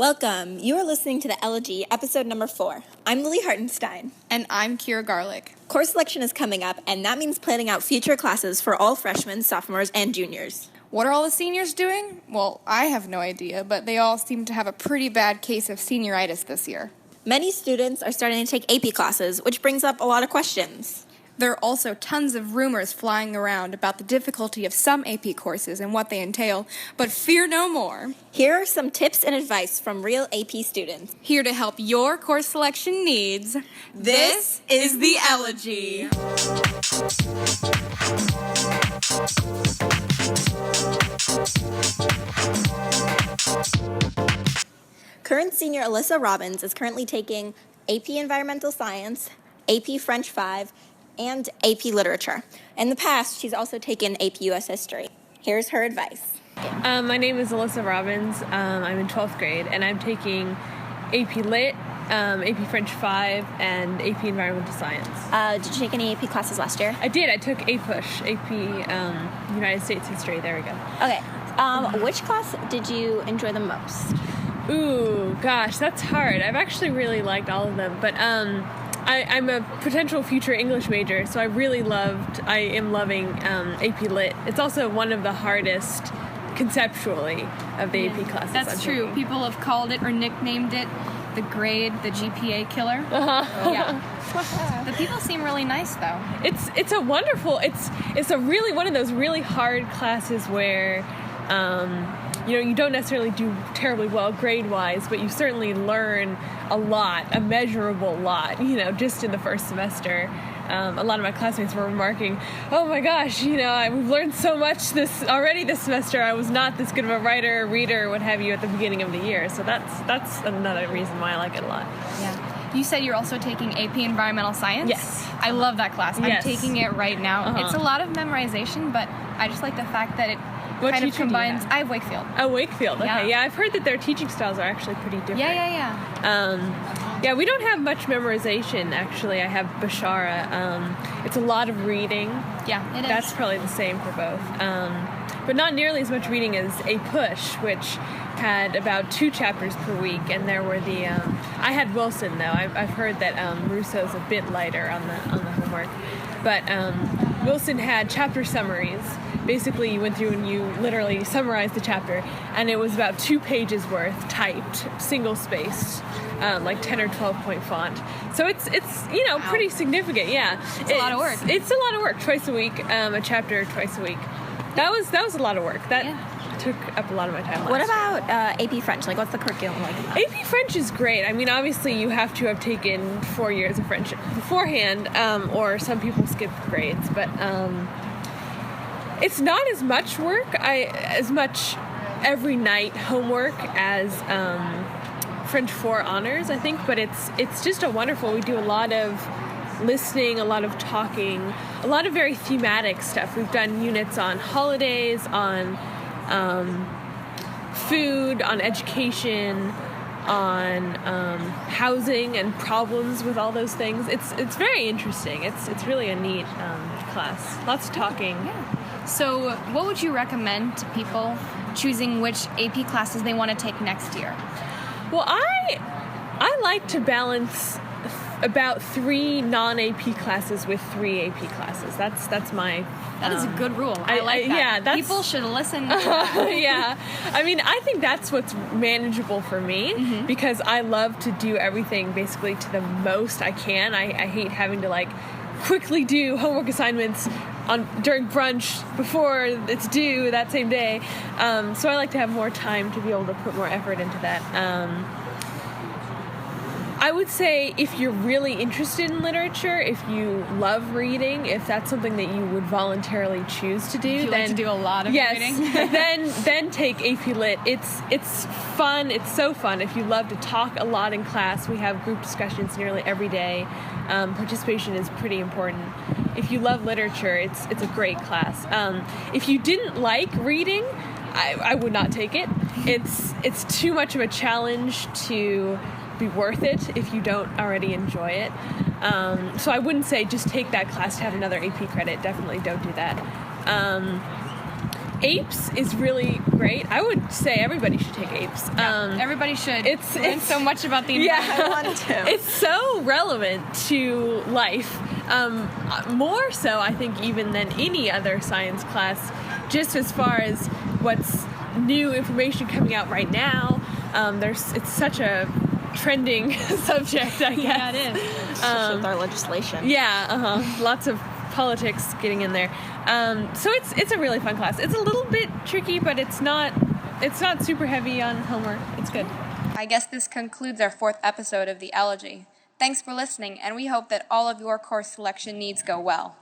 Welcome. You are listening to the Elegy, episode number 4. I'm Lily Hartenstein. And I'm Garlick. Course selection is coming up, and that means planning out future classes for all freshmen, sophomores, and juniors. What are all the seniors doing? Well, I have no idea, but they all seem to have a pretty bad case of senioritis this year. Many students are starting to take AP classes, which brings up a lot of questions. There are also tons of rumors flying around about the difficulty of some AP courses and what they entail, but fear no more. Here are some tips and advice from real AP students. Here to help your course selection needs, this is the Elegy. Current senior Alyssa Robbins is currently taking AP Environmental Science, AP French 5, and AP Literature. In the past, she's also taken AP US History. Here's her advice. My name is Alyssa Robbins. I'm in 12th grade, and I'm taking AP Lit, AP French 5, and AP Environmental Science. Did you take any AP classes last year? I did. I took APUSH, AP United States History. There we go. Okay. Which class did you enjoy the most? Ooh, gosh, that's hard. I've actually really liked all of them, but I'm a potential future English major, so I am loving AP Lit. It's also one of the hardest conceptually of the AP classes. That's true. Taking. People have called it or nicknamed it the GPA killer. Uh-huh. Yeah. The people seem really nice, though. It's a really one of those really hard classes where you don't necessarily do terribly well grade-wise, but you certainly learn a lot, a measurable lot, just in the first semester. A lot of my classmates were remarking, oh my gosh, we've learned so much this semester. I was not this good of a writer, reader, what have you, at the beginning of the year. So that's another reason why I like it a lot. Yeah. You said you're also taking AP Environmental Science? Yes. I love that class. Yes. I'm taking it right now. Uh-huh. It's a lot of memorization, but I just like the fact that it What kind of teacher do you combines. have? I have Wakefield. Oh, Wakefield. Okay. Yeah. Yeah, I've heard that their teaching styles are actually pretty different. Yeah. We don't have much memorization, actually. I have Bashara. It's a lot of reading. Yeah, it is. That's probably the same for both. But not nearly as much reading as APUSH, which had about 2 chapters per week, and there were I had Wilson, though. I've heard that Russo's a bit lighter on the homework. But Wilson had chapter summaries. Basically, you went through and you literally summarized the chapter, and it was about 2 pages worth, typed, single-spaced, like 10 or 12-point font. So it's Wow. pretty significant, yeah. It's a lot of work. It's a lot of work, twice a week, a chapter twice a week. That was a lot of work. That took up a lot of my time. What about AP French? Like, what's the curriculum like? AP French is great. I mean, obviously, you have to have taken 4 years of French beforehand, or some people skip grades, but it's not as much work, as much every night homework as French 4 honors, I think, but it's just we do a lot of listening, a lot of talking, a lot of very thematic stuff. We've done units on holidays, on food, on education, on housing and problems with all those things. It's very interesting. It's really a neat class. Lots of talking. Yeah. So what would you recommend to people choosing which AP classes they want to take next year? Well, I like to balance about 3 non-AP classes with 3 AP classes. That's my... That is a good rule. I like that. Yeah, people should listen to that. Yeah. I mean, I think that's what's manageable for me, because I love to do everything basically to the most I can. I hate having to, quickly do homework assignments during brunch before it's due that same day. So I like to have more time to be able to put more effort into that. I would say if you're really interested in literature, if you love reading, if that's something that you would voluntarily choose to do, like to do a lot of reading. then take AP Lit. It's fun. It's so fun. If you love to talk a lot in class, we have group discussions nearly every day. Participation is pretty important. If you love literature, it's a great class. If you didn't like reading, I would not take it. It's too much of a challenge to be worth it if you don't already enjoy it. So I wouldn't say just take that class to have another AP credit. Definitely don't do that. APES is really great. I would say everybody should take APES. Everybody should. It's so much about the environment. I want to. It's so relevant to life. More so, I think, even than any other science class, just as far as what's new information coming out right now. It's such a trending subject, I guess. Yeah, it is. Especially with our legislation. Yeah, lots of politics getting in there. So it's a really fun class. It's a little bit tricky, but it's not super heavy on homework. It's good. I guess this concludes our 4th episode of the Elegy. Thanks for listening, and we hope that all of your course selection needs go well.